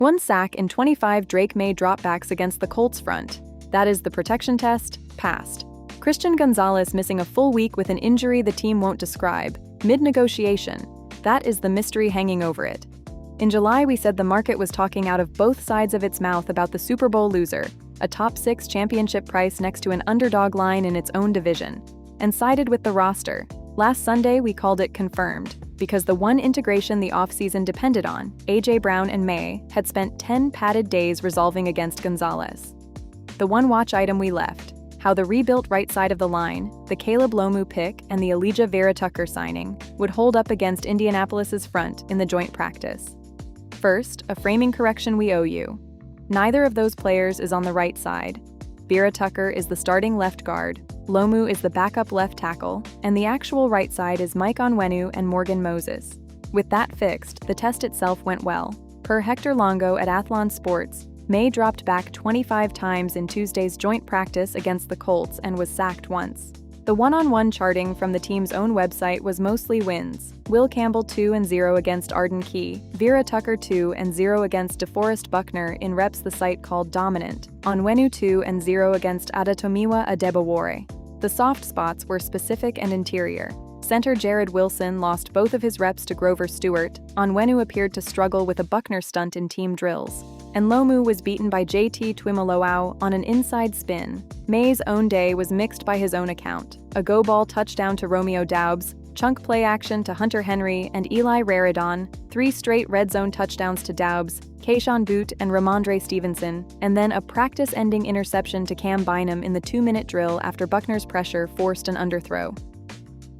1 sack in 25 Drake Maye dropbacks against the Colts front. That is the protection test, passed. Christian Gonzalez missing a full week with an injury the team won't describe, mid-negotiation. That is the mystery hanging over it. In July, we said the market was talking out of both sides of its mouth about the Super Bowl loser, a top 6 championship price next to an underdog line in its own division, and sided with the roster. Last Sunday, we called it confirmed, because the one integration the offseason depended on, A.J. Brown and Maye, had spent 10 padded days resolving against Gonzalez. The one watch item we left, how the rebuilt right side of the line, the Caleb Lomu pick and the Elijah Vera-Tucker signing, would hold up against Indianapolis's front in the joint practice. First, a framing correction we owe you. Neither of those players is on the right side. Vera-Tucker is the starting left guard, Lomu is the backup left tackle, and the actual right side is Mike Onwenu and Morgan Moses. With that fixed, the test itself went well. Per Hector Longo at Athlon Sports, Maye dropped back 25 times in Tuesday's joint practice against the Colts and was sacked once. The one-on-one charting from the team's own website was mostly wins. Will Campbell 2-0 against Arden Key, Vera-Tucker 2-0 against DeForest Buckner in reps the site called dominant, Onwenu 2-0 against Adetomiwa Adebawore. The soft spots were specific and interior. Center Jared Wilson lost both of his reps to Grover Stewart, Onwenu appeared to struggle with a Buckner stunt in team drills, and Lomu was beaten by JT Twimaloau on an inside spin. Maye's own day was mixed by his own account. A go ball touchdown to Romeo Doubs, chunk play action to Hunter Henry and Eli Raridon, 3 straight red zone touchdowns to Doubs, Keyshawn Boot and Ramondre Stevenson, and then a practice-ending interception to Cam Bynum in the 2-minute drill after Buckner's pressure forced an underthrow.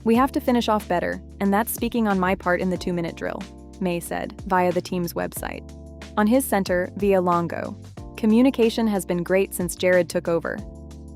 "We have to finish off better, and that's speaking on my part in the 2-minute drill," Maye said, via the team's website. On his center, via Longo, "Communication has been great since Jared took over.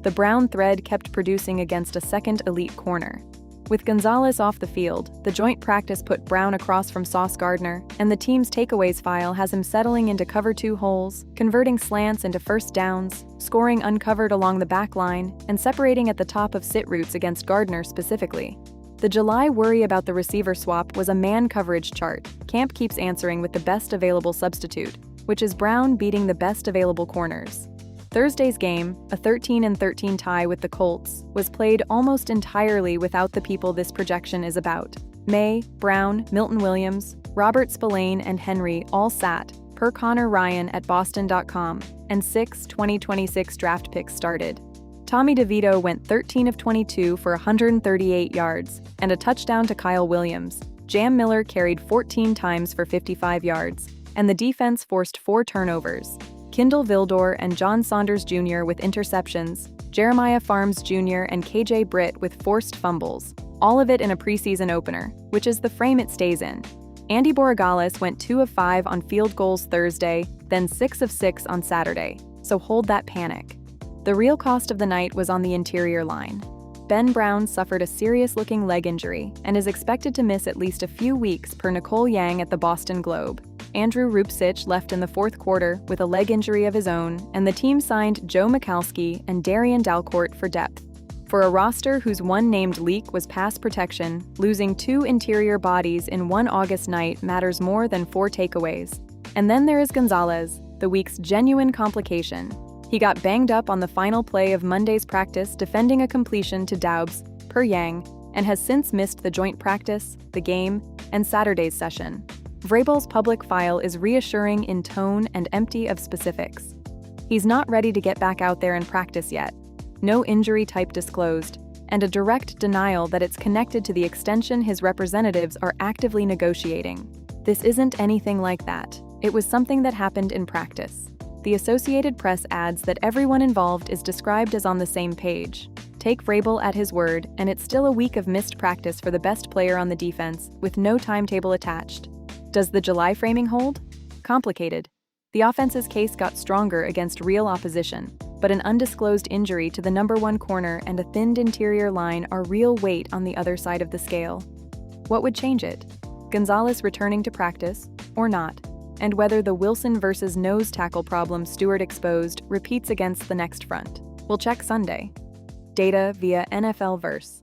The brown thread kept producing against a second elite corner. With Gonzalez off the field, the joint practice put Brown across from Sauce Gardner, and the team's takeaways file has him settling into cover 2 holes, converting slants into first downs, scoring uncovered along the back line, and separating at the top of sit routes against Gardner specifically. The July worry about the receiver swap was a man coverage chart. Camp keeps answering with the best available substitute, which is Brown beating the best available corners. Thursday's game, a 13-13 tie with the Colts, was played almost entirely without the people this projection is about. Maye, Brown, Milton Williams, Robert Spillane, and Henry all sat, per Connor Ryan at Boston.com, and 6 2026 draft picks started. Tommy DeVito went 13 of 22 for 138 yards, and a touchdown to Kyle Williams. Jam Miller carried 14 times for 55 yards, and the defense forced 4 turnovers. Kindle Vildor and John Saunders Jr. with interceptions, Jeremiah Farms Jr. and KJ Britt with forced fumbles, all of it in a preseason opener, which is the frame it stays in. Andy Borregales went 2 of 5 on field goals Thursday, then 6 of 6 on Saturday, so hold that panic. The real cost of the night was on the interior line. Ben Brown suffered a serious-looking leg injury and is expected to miss at least a few weeks per Nicole Yang at the Boston Globe. Andrew Rupcich left in the 4th quarter with a leg injury of his own, and the team signed Joe Michalski and Darian Dalcourt for depth. For a roster whose one named leak was pass protection, losing 2 interior bodies in one August night matters more than 4 takeaways. And then there is Gonzalez, the week's genuine complication. He got banged up on the final play of Monday's practice defending a completion to Doubs, per Yang, and has since missed the joint practice, the game, and Saturday's session. Vrabel's public file is reassuring in tone and empty of specifics. He's not ready to get back out there and practice yet. No injury type disclosed, and a direct denial that it's connected to the extension his representatives are actively negotiating. This isn't anything like that. It was something that happened in practice. The Associated Press adds that everyone involved is described as on the same page. Take Vrabel at his word, and it's still a week of missed practice for the best player on the defense, with no timetable attached. Does the July framing hold? Complicated. The offense's case got stronger against real opposition, but an undisclosed injury to the number 1 corner and a thinned interior line are real weight on the other side of the scale. What would change it? Gonzalez returning to practice, or not? And whether the Wilson versus nose tackle problem Stewart exposed repeats against the next front. We'll check Sunday. Data via NFL Verse.